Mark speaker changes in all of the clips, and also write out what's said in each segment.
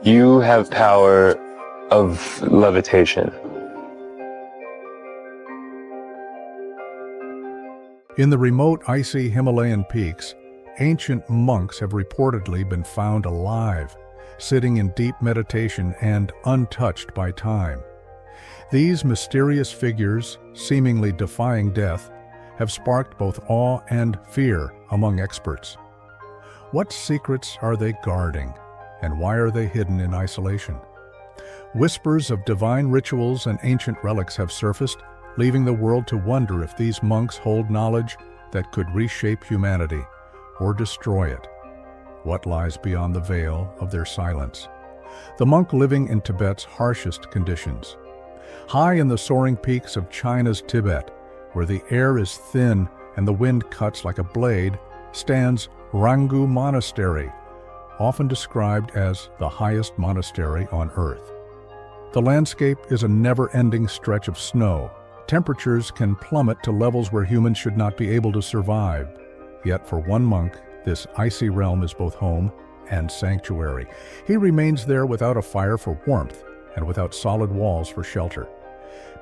Speaker 1: You have power of levitation.
Speaker 2: In the remote, icy Himalayan peaks, ancient monks have reportedly been found alive, sitting in deep meditation and untouched by time. These mysterious figures, seemingly defying death, have sparked both awe and fear among experts. What secrets are they guarding, and why are they hidden in isolation? Whispers of divine rituals and ancient relics have surfaced, leaving the world to wonder if these monks hold knowledge that could reshape humanity or destroy it. What lies beyond the veil of their silence? The monk living in Tibet's harshest conditions. High in the soaring peaks of China's Tibet, where the air is thin and the wind cuts like a blade, stands Rangu Monastery, often described as the highest monastery on earth. The landscape is a never-ending stretch of snow. Temperatures can plummet to levels where humans should not be able to survive. Yet for one monk, this icy realm is both home and sanctuary. He remains there without a fire for warmth and without solid walls for shelter.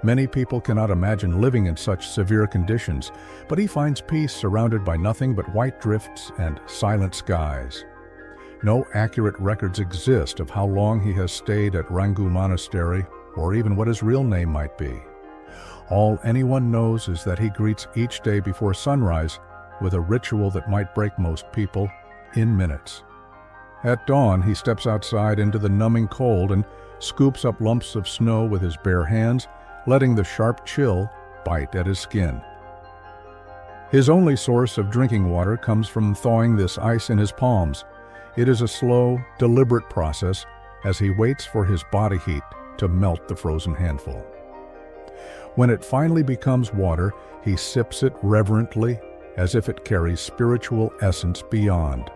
Speaker 2: Many people cannot imagine living in such severe conditions, but he finds peace surrounded by nothing but white drifts and silent skies. No accurate records exist of how long he has stayed at Rangu Monastery, or even what his real name might be. All anyone knows is that he greets each day before sunrise with a ritual that might break most people in minutes. At dawn, he steps outside into the numbing cold and scoops up lumps of snow with his bare hands, letting the sharp chill bite at his skin. His only source of drinking water comes from thawing this ice in his palms. It is a slow, deliberate process as he waits for his body heat to melt the frozen handful. When it finally becomes water, he sips it reverently, as if it carries spiritual essence beyond.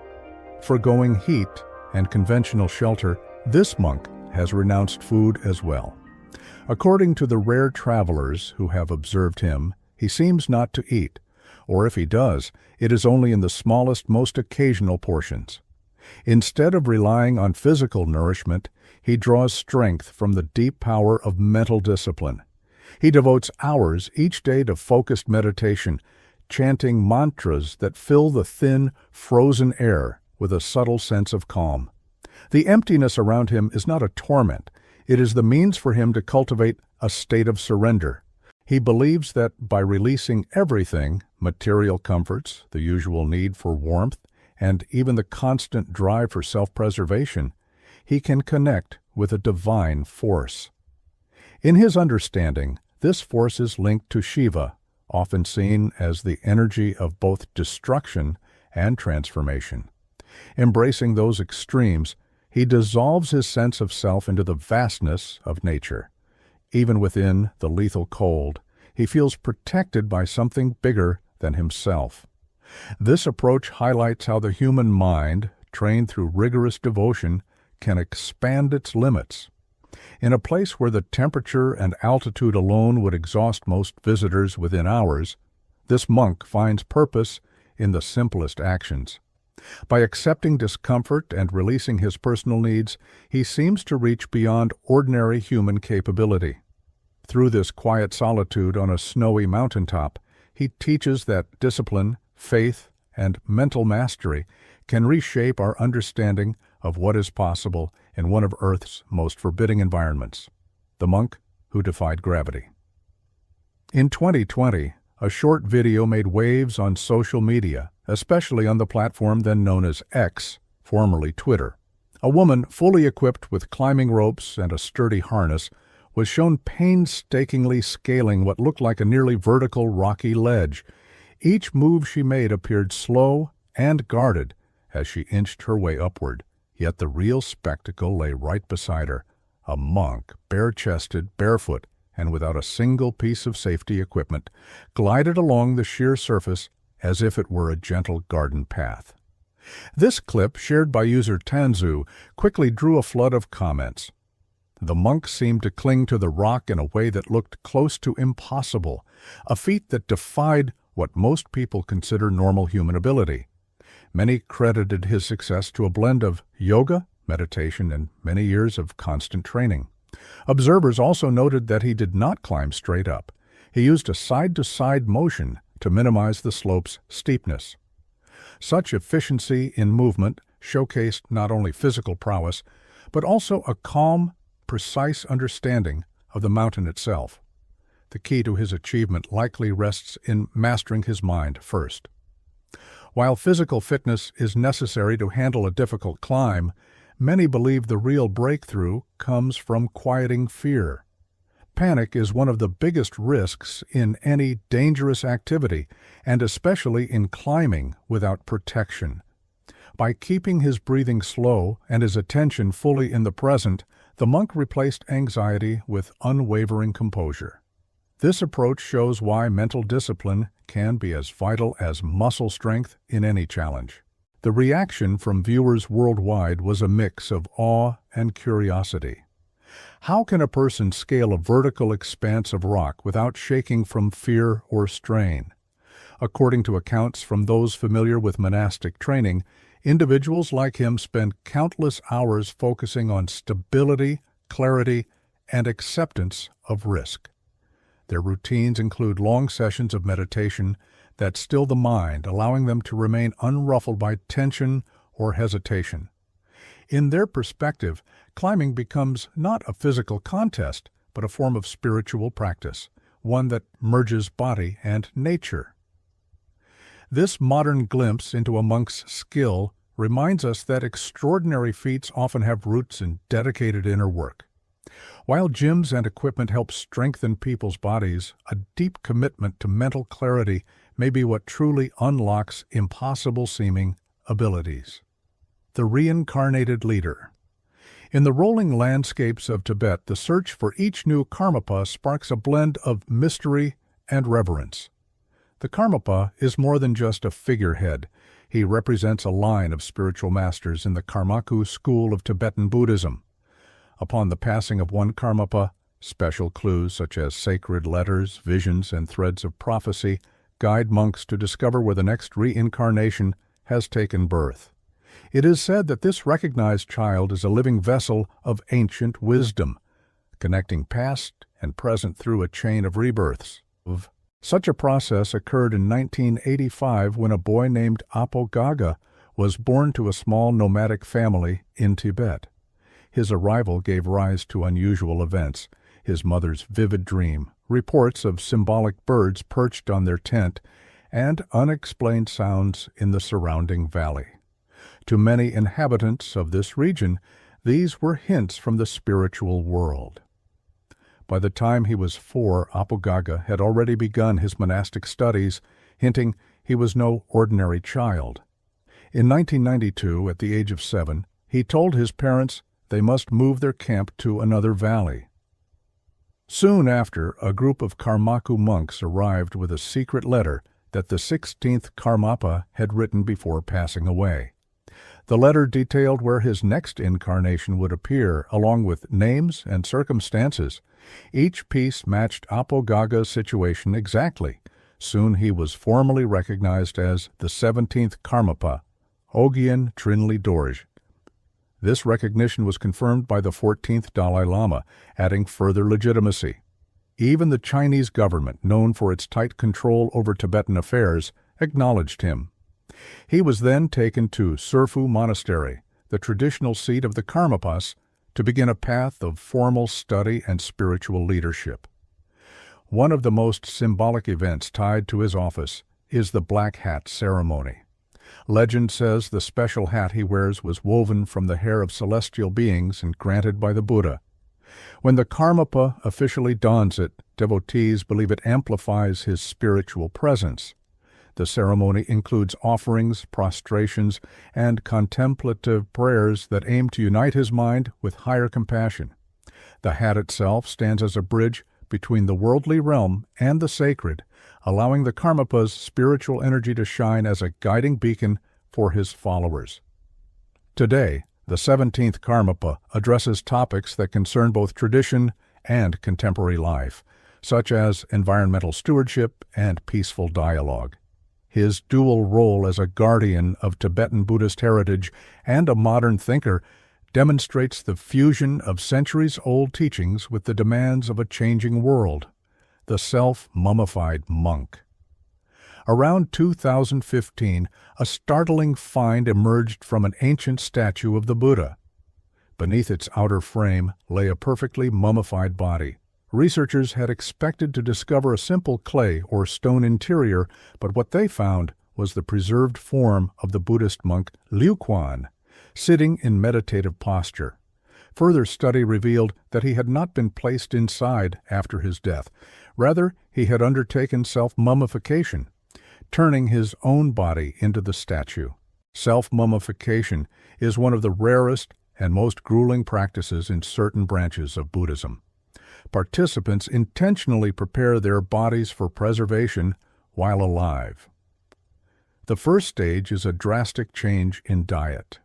Speaker 2: Forgoing heat and conventional shelter, this monk has renounced food as well. According to the rare travelers who have observed him, he seems not to eat, or if he does, it is only in the smallest, most occasional portions. Instead of relying on physical nourishment, he draws strength from the deep power of mental discipline. He devotes hours each day to focused meditation, chanting mantras that fill the thin, frozen air with a subtle sense of calm. The emptiness around him is not a torment. It is the means for him to cultivate a state of surrender. He believes that by releasing everything, material comforts, the usual need for warmth, and even the constant drive for self-preservation, he can connect with a divine force. In his understanding, this force is linked to Shiva, often seen as the energy of both destruction and transformation. Embracing those extremes, he dissolves his sense of self into the vastness of nature. Even within the lethal cold, he feels protected by something bigger than himself. This approach highlights how the human mind, trained through rigorous devotion, can expand its limits. In a place where the temperature and altitude alone would exhaust most visitors within hours, this monk finds purpose in the simplest actions. By accepting discomfort and releasing his personal needs, he seems to reach beyond ordinary human capability. Through this quiet solitude on a snowy mountaintop, he teaches that discipline, faith, and mental mastery can reshape our understanding of what is possible in one of Earth's most forbidding environments, the monk who defied gravity. In 2020, a short video made waves on social media, especially on the platform then known as X, formerly Twitter. A woman fully equipped with climbing ropes and a sturdy harness was shown painstakingly scaling what looked like a nearly vertical rocky ledge. Each move she made appeared slow and guarded as she inched her way upward, yet the real spectacle lay right beside her, a monk, bare-chested, barefoot, and without a single piece of safety equipment, glided along the sheer surface as if it were a gentle garden path. This clip, shared by user Tanzu, quickly drew a flood of comments. The monk seemed to cling to the rock in a way that looked close to impossible, a feat that defied what most people consider normal human ability. Many credited his success to a blend of yoga, meditation, and many years of constant training. Observers also noted that he did not climb straight up. He used a side-to-side motion to minimize the slope's steepness. Such efficiency in movement showcased not only physical prowess, but also a calm, precise understanding of the mountain itself. The key to his achievement likely rests in mastering his mind first. While physical fitness is necessary to handle a difficult climb, many believe the real breakthrough comes from quieting fear. Panic is one of the biggest risks in any dangerous activity, and especially in climbing without protection. By keeping his breathing slow and his attention fully in the present, the monk replaced anxiety with unwavering composure. This approach shows why mental discipline can be as vital as muscle strength in any challenge. The reaction from viewers worldwide was a mix of awe and curiosity. How can a person scale a vertical expanse of rock without shaking from fear or strain? According to accounts from those familiar with monastic training, individuals like him spend countless hours focusing on stability, clarity, and acceptance of risk. Their routines include long sessions of meditation that still the mind, allowing them to remain unruffled by tension or hesitation. In their perspective, climbing becomes not a physical contest, but a form of spiritual practice, one that merges body and nature. This modern glimpse into a monk's skill reminds us that extraordinary feats often have roots in dedicated inner work. While gyms and equipment help strengthen people's bodies, a deep commitment to mental clarity may be what truly unlocks impossible-seeming abilities. The reincarnated leader. In the rolling landscapes of Tibet, the search for each new Karmapa sparks a blend of mystery and reverence. The Karmapa is more than just a figurehead. He represents a line of spiritual masters in the Karmaku school of Tibetan Buddhism. Upon the passing of one Karmapa, special clues such as sacred letters, visions, and threads of prophecy guide monks to discover where the next reincarnation has taken birth. It is said that this recognized child is a living vessel of ancient wisdom, connecting past and present through a chain of rebirths. Such a process occurred in 1985 when a boy named Apogaga was born to a small nomadic family in Tibet. His arrival gave rise to unusual events: his mother's vivid dream, reports of symbolic birds perched on their tent, and unexplained sounds in the surrounding valley. To many inhabitants of this region, these were hints from the spiritual world. By the time he was 4, Apogaga had already begun his monastic studies, hinting he was no ordinary child. In 1992, at the age of 7, he told his parents they must move their camp to another valley. Soon after, a group of Karmaku monks arrived with a secret letter that the 16th Karmapa had written before passing away. The letter detailed where his next incarnation would appear, along with names and circumstances. Each piece matched Apogaga's situation exactly. Soon he was formally recognized as the 17th Karmapa, Ogyen Trinley Dorje. This recognition was confirmed by the 14th Dalai Lama, adding further legitimacy. Even the Chinese government, known for its tight control over Tibetan affairs, acknowledged him. He was then taken to Surfu Monastery, the traditional seat of the Karmapas, to begin a path of formal study and spiritual leadership. One of the most symbolic events tied to his office is the Black Hat ceremony. Legend says the special hat he wears was woven from the hair of celestial beings and granted by the Buddha. When the Karmapa officially dons it, devotees believe it amplifies his spiritual presence. The ceremony includes offerings, prostrations, and contemplative prayers that aim to unite his mind with higher compassion. The hat itself stands as a bridge between the worldly realm and the sacred, allowing the Karmapa's spiritual energy to shine as a guiding beacon for his followers. Today, the 17th Karmapa addresses topics that concern both tradition and contemporary life, such as environmental stewardship and peaceful dialogue. His dual role as a guardian of Tibetan Buddhist heritage and a modern thinker demonstrates the fusion of centuries-old teachings with the demands of a changing world. The self-mummified monk. Around 2015, a startling find emerged from an ancient statue of the Buddha. Beneath its outer frame lay a perfectly mummified body. Researchers had expected to discover a simple clay or stone interior, but what they found was the preserved form of the Buddhist monk Liu Quan, sitting in meditative posture. Further study revealed that he had not been placed inside after his death. Rather, he had undertaken self-mummification, turning his own body into the statue. Self-mummification is one of the rarest and most grueling practices in certain branches of Buddhism. Participants intentionally prepare their bodies for preservation while alive. The first stage is a drastic change in diet.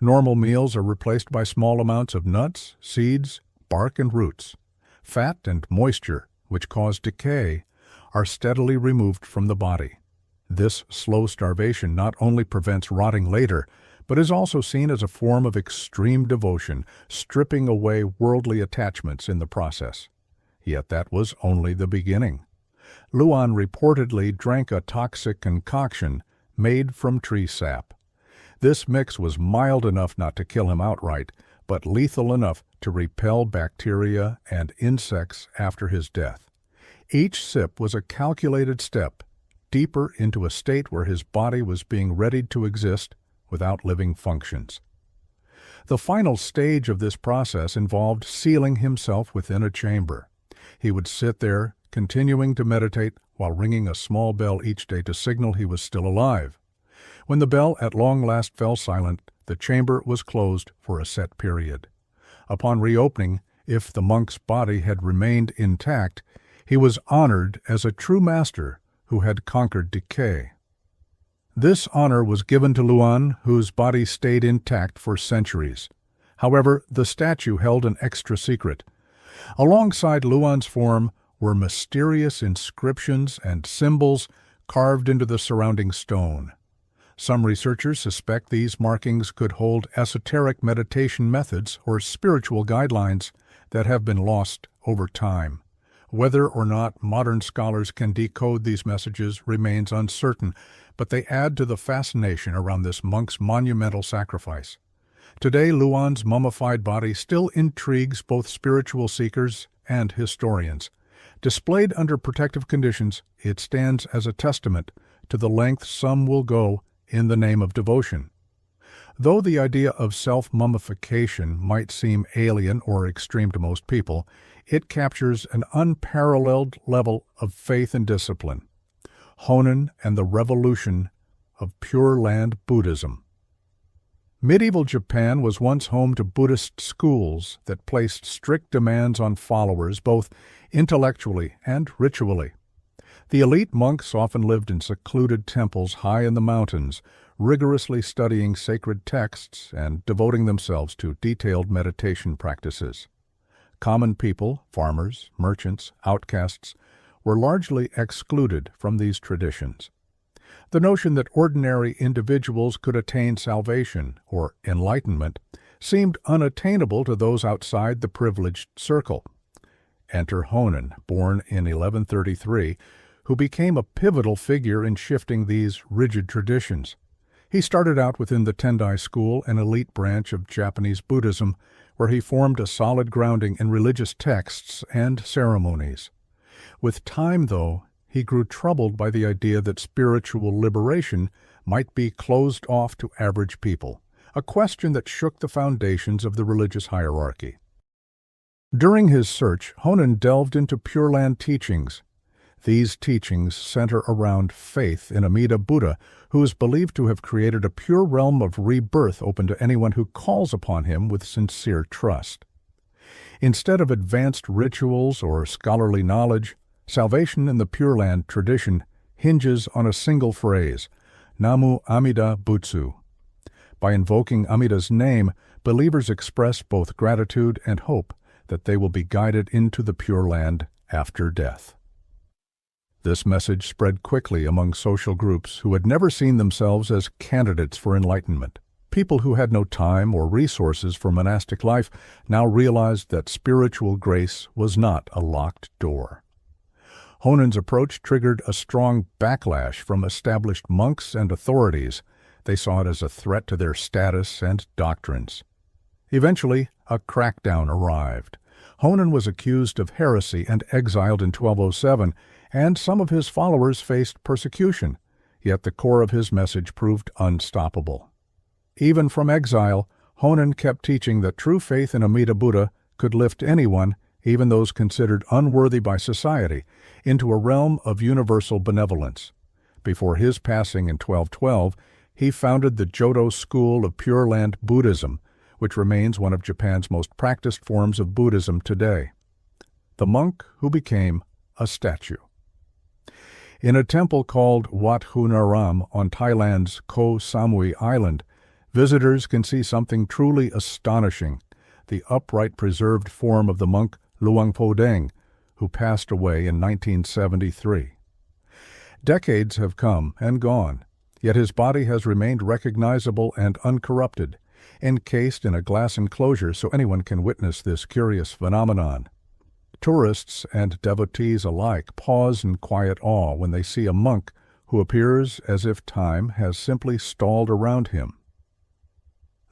Speaker 2: Normal meals are replaced by small amounts of nuts, seeds, bark, and roots. Fat and moisture, which cause decay, are steadily removed from the body. This slow starvation not only prevents rotting later, but is also seen as a form of extreme devotion, stripping away worldly attachments in the process. Yet that was only the beginning. Luan reportedly drank a toxic concoction made from tree sap. This mix was mild enough not to kill him outright, but lethal enough to repel bacteria and insects after his death. Each sip was a calculated step deeper into a state where his body was being readied to exist without living functions. The final stage of this process involved sealing himself within a chamber. He would sit there, continuing to meditate while ringing a small bell each day to signal he was still alive. When the bell at long last fell silent, the chamber was closed for a set period. Upon reopening, if the monk's body had remained intact, he was honored as a true master who had conquered decay. This honor was given to Luan, whose body stayed intact for centuries. However, the statue held an extra secret. Alongside Luan's form were mysterious inscriptions and symbols carved into the surrounding stone. Some researchers suspect these markings could hold esoteric meditation methods or spiritual guidelines that have been lost over time. Whether or not modern scholars can decode these messages remains uncertain, but they add to the fascination around this monk's monumental sacrifice. Today, Luan's mummified body still intrigues both spiritual seekers and historians. Displayed under protective conditions, it stands as a testament to the length some will go in the name of devotion. Though the idea of self-mummification might seem alien or extreme to most people, it captures an unparalleled level of faith and discipline. Honen and the revolution of Pure Land Buddhism. Medieval Japan was once home to Buddhist schools that placed strict demands on followers both intellectually and ritually. The elite monks often lived in secluded temples high in the mountains, rigorously studying sacred texts and devoting themselves to detailed meditation practices. Common people, farmers, merchants, outcasts, were largely excluded from these traditions. The notion that ordinary individuals could attain salvation or enlightenment seemed unattainable to those outside the privileged circle. Enter Honen, born in 1133, who became a pivotal figure in shifting these rigid traditions. He started out within the Tendai school, an elite branch of Japanese Buddhism, where he formed a solid grounding in religious texts and ceremonies. With time, though, he grew troubled by the idea that spiritual liberation might be closed off to average people, a question that shook the foundations of the religious hierarchy. During his search, Honen delved into Pure Land teachings. These teachings center around faith in Amida Buddha, who is believed to have created a pure realm of rebirth open to anyone who calls upon him with sincere trust. Instead of advanced rituals or scholarly knowledge, salvation in the Pure Land tradition hinges on a single phrase, Namu Amida Butsu. By invoking Amida's name, believers express both gratitude and hope that they will be guided into the Pure Land after death. This message spread quickly among social groups who had never seen themselves as candidates for enlightenment. People who had no time or resources for monastic life now realized that spiritual grace was not a locked door. Honen's approach triggered a strong backlash from established monks and authorities. They saw it as a threat to their status and doctrines. Eventually, a crackdown arrived. Honen was accused of heresy and exiled in 1207, and some of his followers faced persecution, yet the core of his message proved unstoppable. Even from exile, Honen kept teaching that true faith in Amida Buddha could lift anyone, even those considered unworthy by society, into a realm of universal benevolence. Before his passing in 1212, he founded the Jodo school of Pure Land Buddhism, which remains one of Japan's most practiced forms of Buddhism today. The monk who became a statue. In a temple called Wat Hunaram on Thailand's Koh Samui Island, visitors can see something truly astonishing, the upright preserved form of the monk Luang Pho Deng, who passed away in 1973. Decades have come and gone, yet his body has remained recognizable and uncorrupted, encased in a glass enclosure so anyone can witness this curious phenomenon. Tourists and devotees alike pause in quiet awe when they see a monk who appears as if time has simply stalled around him.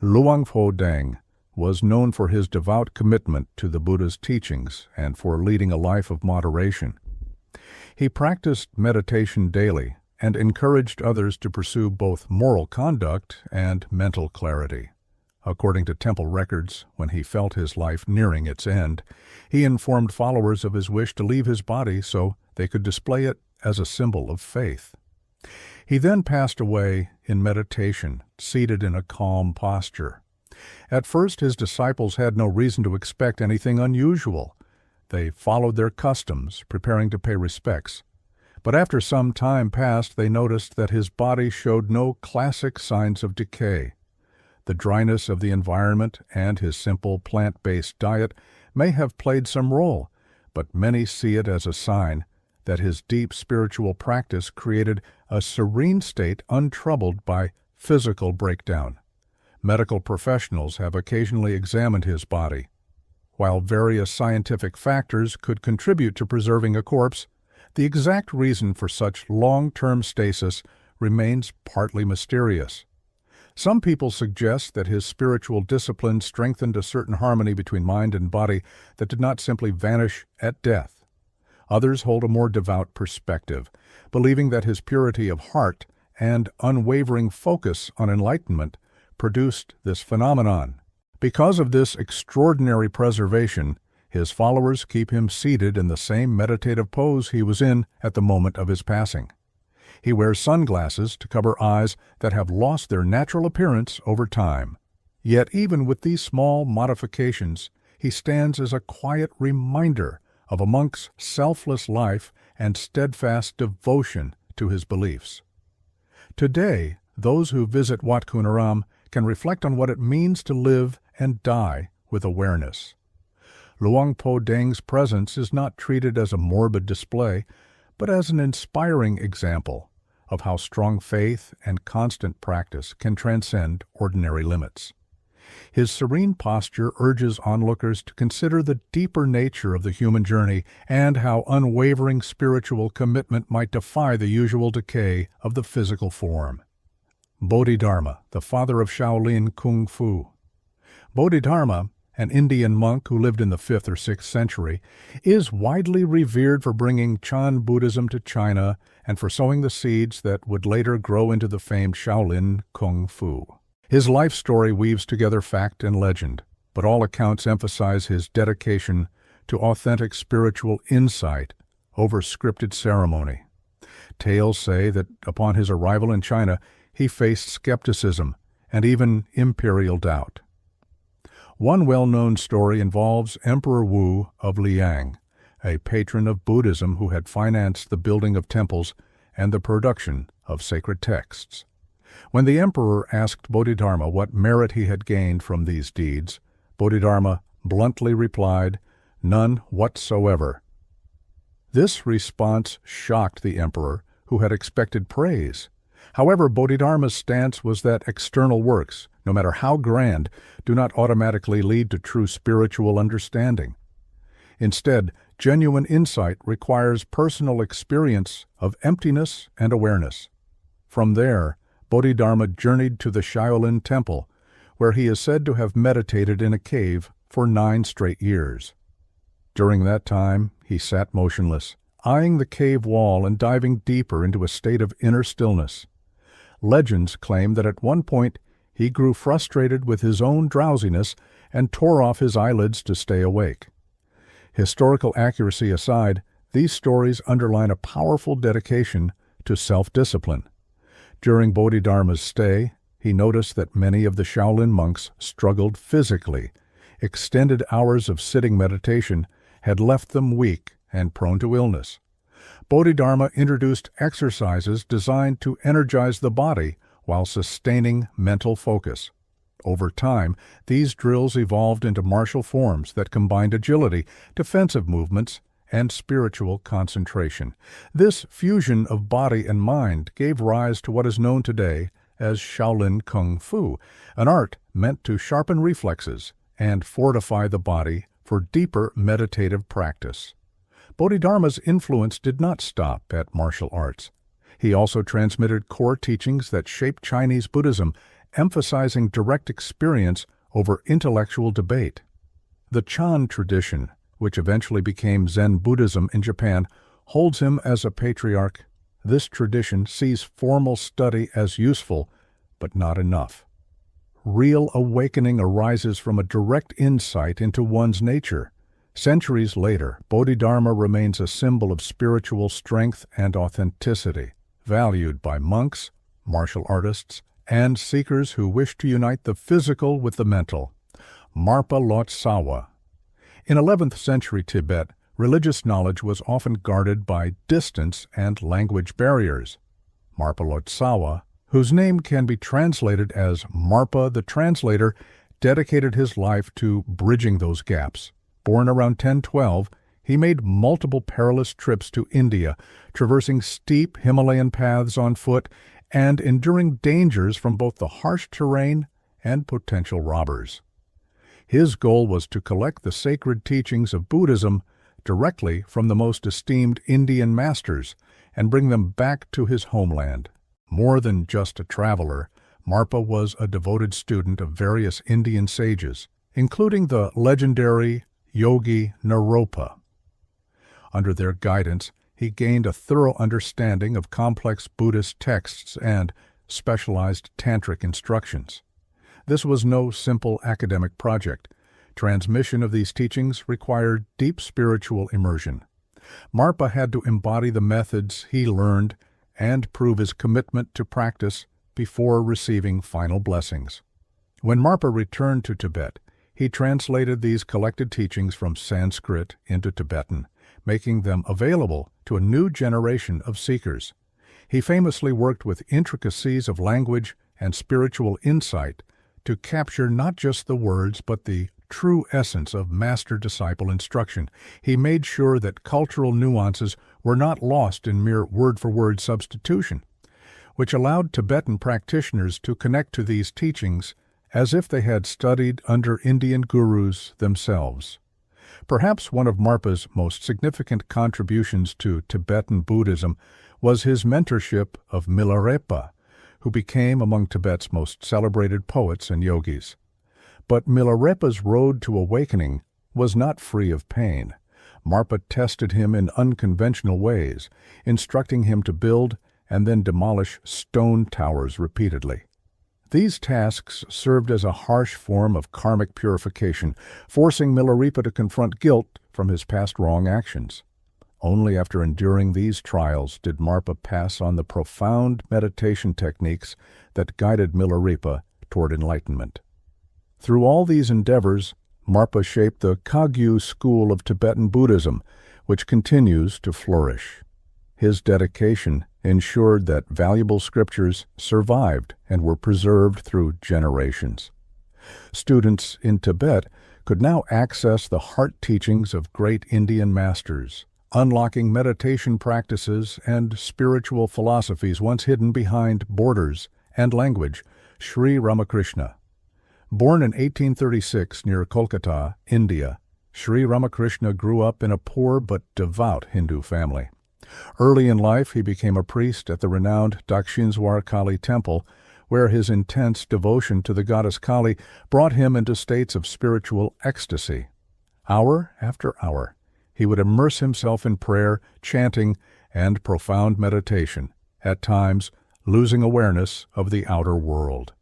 Speaker 2: Luang Pho Deng was known for his devout commitment to the Buddha's teachings and for leading a life of moderation. He practiced meditation daily and encouraged others to pursue both moral conduct and mental clarity. According to temple records, when he felt his life nearing its end, he informed followers of his wish to leave his body so they could display it as a symbol of faith. He then passed away in meditation, seated in a calm posture. At first, his disciples had no reason to expect anything unusual. They followed their customs, preparing to pay respects. But after some time passed, they noticed that his body showed no classic signs of decay. The dryness of the environment and his simple plant-based diet may have played some role, but many see it as a sign that his deep spiritual practice created a serene state untroubled by physical breakdown. Medical professionals have occasionally examined his body. While various scientific factors could contribute to preserving a corpse, the exact reason for such long-term stasis remains partly mysterious. Some people suggest that his spiritual discipline strengthened a certain harmony between mind and body that did not simply vanish at death. Others hold a more devout perspective, believing that his purity of heart and unwavering focus on enlightenment produced this phenomenon. Because of this extraordinary preservation, his followers keep him seated in the same meditative pose he was in at the moment of his passing. He wears sunglasses to cover eyes that have lost their natural appearance over time. Yet even with these small modifications, he stands as a quiet reminder of a monk's selfless life and steadfast devotion to his beliefs. Today, those who visit Wat Kunaram can reflect on what it means to live and die with awareness. Luang Pho Deng's presence is not treated as a morbid display, but as an inspiring example of how strong faith and constant practice can transcend ordinary limits. His serene posture urges onlookers to consider the deeper nature of the human journey and how unwavering spiritual commitment might defy the usual decay of the physical form. Bodhidharma, the father of Shaolin Kung Fu. Bodhidharma, an Indian monk who lived in the 5th or 6th century, is widely revered for bringing Chan Buddhism to China and for sowing the seeds that would later grow into the famed Shaolin Kung Fu. His life story weaves together fact and legend, but all accounts emphasize his dedication to authentic spiritual insight over scripted ceremony. Tales say that upon his arrival in China, he faced skepticism and even imperial doubt. One well-known story involves Emperor Wu of Liang, a patron of Buddhism who had financed the building of temples and the production of sacred texts. When the emperor asked Bodhidharma what merit he had gained from these deeds, Bodhidharma bluntly replied, "None whatsoever." This response shocked the emperor, who had expected praise. However, Bodhidharma's stance was that external works, no matter how grand, do not automatically lead to true spiritual understanding. Instead, genuine insight requires personal experience of emptiness and awareness. From there, Bodhidharma journeyed to the Shaolin Temple, where he is said to have meditated in a cave for 9 straight years. During that time, he sat motionless, eyeing the cave wall and diving deeper into a state of inner stillness. Legends claim that at one point he grew frustrated with his own drowsiness and tore off his eyelids to stay awake. Historical accuracy aside, these stories underline a powerful dedication to self-discipline. During Bodhidharma's stay, he noticed that many of the Shaolin monks struggled physically. Extended hours of sitting meditation had left them weak and prone to illness. Bodhidharma introduced exercises designed to energize the body while sustaining mental focus. Over time, these drills evolved into martial forms that combined agility, defensive movements, and spiritual concentration. This fusion of body and mind gave rise to what is known today as Shaolin Kung Fu, an art meant to sharpen reflexes and fortify the body for deeper meditative practice. Bodhidharma's influence did not stop at martial arts. He also transmitted core teachings that shaped Chinese Buddhism, emphasizing direct experience over intellectual debate. The Chan tradition, which eventually became Zen Buddhism in Japan, holds him as a patriarch. This tradition sees formal study as useful, but not enough. Real awakening arises from a direct insight into one's nature. Centuries later, Bodhidharma remains a symbol of spiritual strength and authenticity, valued by monks, martial artists, and seekers who wish to unite the physical with the mental. Marpa Lotsawa. In 11th century Tibet, religious knowledge was often guarded by distance and language barriers. Marpa Lotsawa, whose name can be translated as Marpa the Translator, dedicated his life to bridging those gaps. Born around 1012, he made multiple perilous trips to India, traversing steep Himalayan paths on foot and enduring dangers from both the harsh terrain and potential robbers. His goal was to collect the sacred teachings of Buddhism directly from the most esteemed Indian masters and bring them back to his homeland. More than just a traveler, Marpa was a devoted student of various Indian sages, including the legendary Yogi Naropa. Under their guidance, he gained a thorough understanding of complex Buddhist texts and specialized tantric instructions. This was no simple academic project. Transmission of these teachings required deep spiritual immersion. Marpa had to embody the methods he learned and prove his commitment to practice before receiving final blessings. When Marpa returned to Tibet, he translated these collected teachings from Sanskrit into Tibetan, making them available to a new generation of seekers. He famously worked with intricacies of language and spiritual insight to capture not just the words but the true essence of master-disciple instruction. He made sure that cultural nuances were not lost in mere word-for-word substitution, which allowed Tibetan practitioners to connect to these teachings as if they had studied under Indian gurus themselves. Perhaps one of Marpa's most significant contributions to Tibetan Buddhism was his mentorship of Milarepa, who became among Tibet's most celebrated poets and yogis. But Milarepa's road to awakening was not free of pain. Marpa tested him in unconventional ways, instructing him to build and then demolish stone towers repeatedly. These tasks served as a harsh form of karmic purification, forcing Milarepa to confront guilt from his past wrong actions. Only after enduring these trials did Marpa pass on the profound meditation techniques that guided Milarepa toward enlightenment. Through all these endeavors, Marpa shaped the Kagyu school of Tibetan Buddhism, which continues to flourish. His dedication ensured that valuable scriptures survived and were preserved through generations. Students in Tibet could now access the heart teachings of great Indian masters, unlocking meditation practices and spiritual philosophies once hidden behind borders and language. Sri Ramakrishna, Born in 1836 near Kolkata, India, Sri Ramakrishna grew up in a poor but devout Hindu family. Early in life, he became a priest at the renowned Dakshineswar Kali temple, where his intense devotion to the goddess Kali brought him into states of spiritual ecstasy. Hour after hour, he would immerse himself in prayer, chanting, and profound meditation, at times losing awareness of the outer world.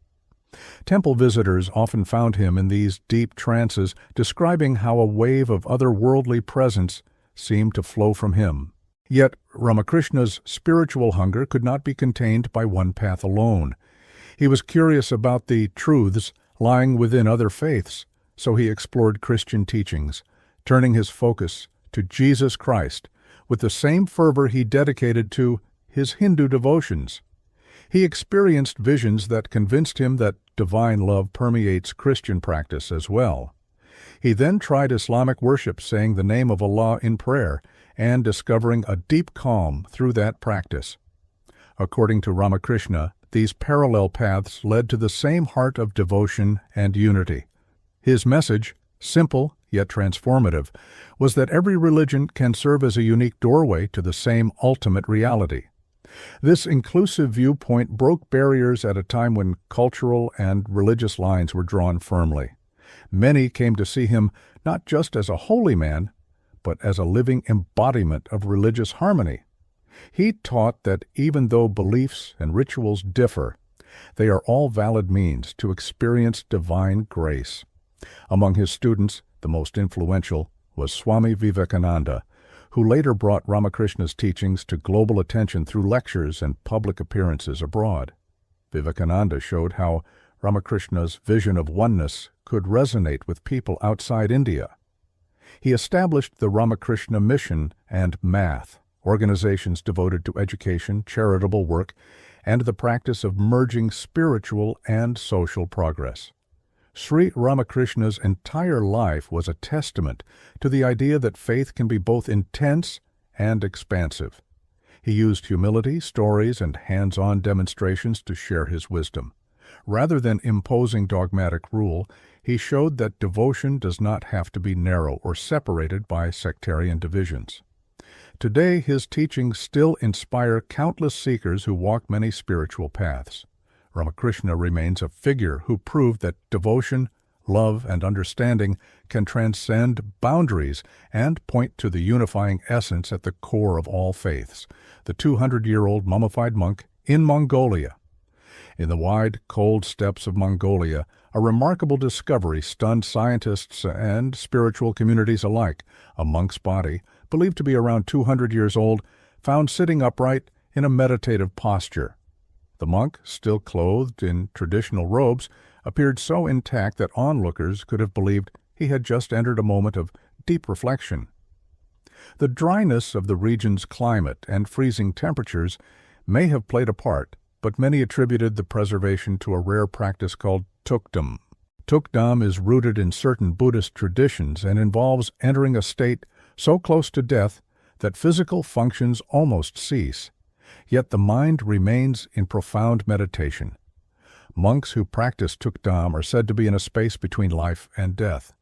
Speaker 2: Temple visitors often found him in these deep trances, describing how a wave of otherworldly presence seemed to flow from him. Yet Ramakrishna's spiritual hunger could not be contained by one path alone. He was curious about the truths lying within other faiths, so he explored Christian teachings, turning his focus to Jesus Christ with the same fervor he dedicated to his Hindu devotions. He experienced visions that convinced him that divine love permeates Christian practice as well. He then tried Islamic worship, saying the name of Allah in prayer, and discovering a deep calm through that practice. According to Ramakrishna, these parallel paths led to the same heart of devotion and unity. His message, simple yet transformative, was that every religion can serve as a unique doorway to the same ultimate reality. This inclusive viewpoint broke barriers at a time when cultural and religious lines were drawn firmly. Many came to see him not just as a holy man, but as a living embodiment of religious harmony. He taught that even though beliefs and rituals differ, they are all valid means to experience divine grace. Among his students, the most influential was Swami Vivekananda, who later brought Ramakrishna's teachings to global attention through lectures and public appearances abroad. Vivekananda showed how Ramakrishna's vision of oneness could resonate with people outside India. He established the Ramakrishna Mission and Math, organizations devoted to education, charitable work, and the practice of merging spiritual and social progress. Sri Ramakrishna's entire life was a testament to the idea that faith can be both intense and expansive. He used humility, stories, and hands-on demonstrations to share his wisdom. Rather than imposing dogmatic rule, he showed that devotion does not have to be narrow or separated by sectarian divisions. Today, his teachings still inspire countless seekers who walk many spiritual paths. Ramakrishna remains a figure who proved that devotion, love, and understanding can transcend boundaries and point to the unifying essence at the core of all faiths, the 200-year-old mummified monk in Mongolia. In the wide, cold steppes of Mongolia, a remarkable discovery stunned scientists and spiritual communities alike. A monk's body, believed to be around 200 years old, found sitting upright in a meditative posture. The monk, still clothed in traditional robes, appeared so intact that onlookers could have believed he had just entered a moment of deep reflection. The dryness of the region's climate and freezing temperatures may have played a part, but many attributed the preservation to a rare practice called tukdam. Tukdam is rooted in certain Buddhist traditions and involves entering a state so close to death that physical functions almost cease. Yet the mind remains in profound meditation. Monks who practice tukdam are said to be in a space between life and death,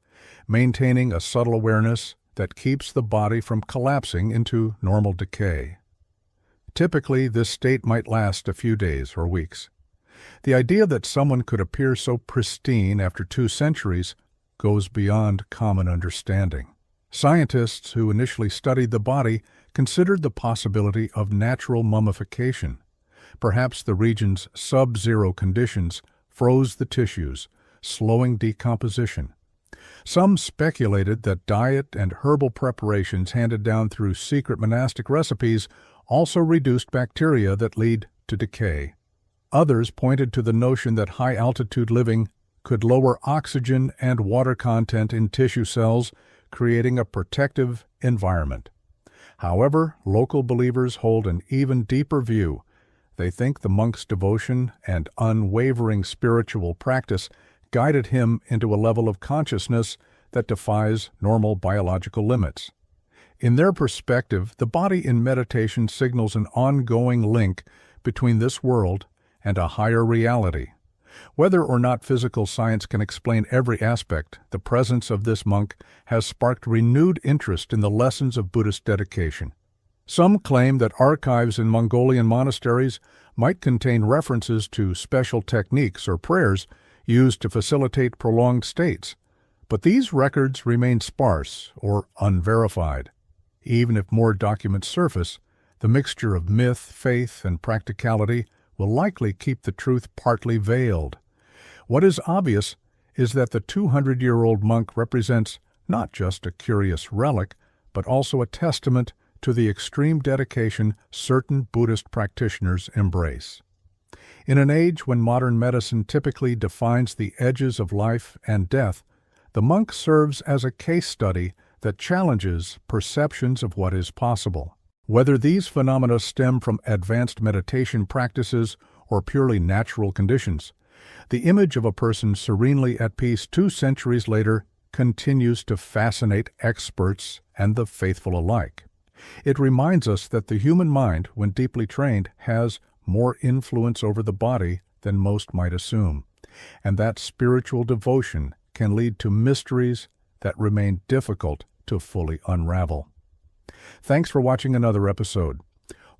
Speaker 2: maintaining a subtle awareness that keeps the body from collapsing into normal decay. Typically, this state might last a few days or weeks. The idea that someone could appear so pristine after 2 centuries goes beyond common understanding. Scientists who initially studied the body considered the possibility of natural mummification. Perhaps the region's sub-zero conditions froze the tissues, slowing decomposition. Some speculated that diet and herbal preparations handed down through secret monastic recipes also reduced bacteria that lead to decay. Others pointed to the notion that high-altitude living could lower oxygen and water content in tissue cells, creating a protective environment. However, local believers hold an even deeper view. They think the monk's devotion and unwavering spiritual practice guided him into a level of consciousness that defies normal biological limits. In their perspective, the body in meditation signals an ongoing link between this world and a higher reality. Whether or not physical science can explain every aspect, the presence of this monk has sparked renewed interest in the lessons of Buddhist dedication. Some claim that archives in Mongolian monasteries might contain references to special techniques or prayers used to facilitate prolonged states, but these records remain sparse or unverified. Even if more documents surface, the mixture of myth, faith, and practicality will likely keep the truth partly veiled. What is obvious is that the 200-year-old monk represents not just a curious relic, but also a testament to the extreme dedication certain Buddhist practitioners embrace. In an age when modern medicine typically defines the edges of life and death, the monk serves as a case study that challenges perceptions of what is possible. Whether these phenomena stem from advanced meditation practices or purely natural conditions, the image of a person serenely at peace 2 centuries later continues to fascinate experts and the faithful alike. It reminds us that the human mind, when deeply trained, has more influence over the body than most might assume, and that spiritual devotion can lead to mysteries that remain difficult to fully unravel. Thanks for watching another episode.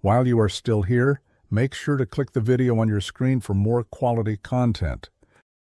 Speaker 2: While you are still here, make sure to click the video on your screen for more quality content.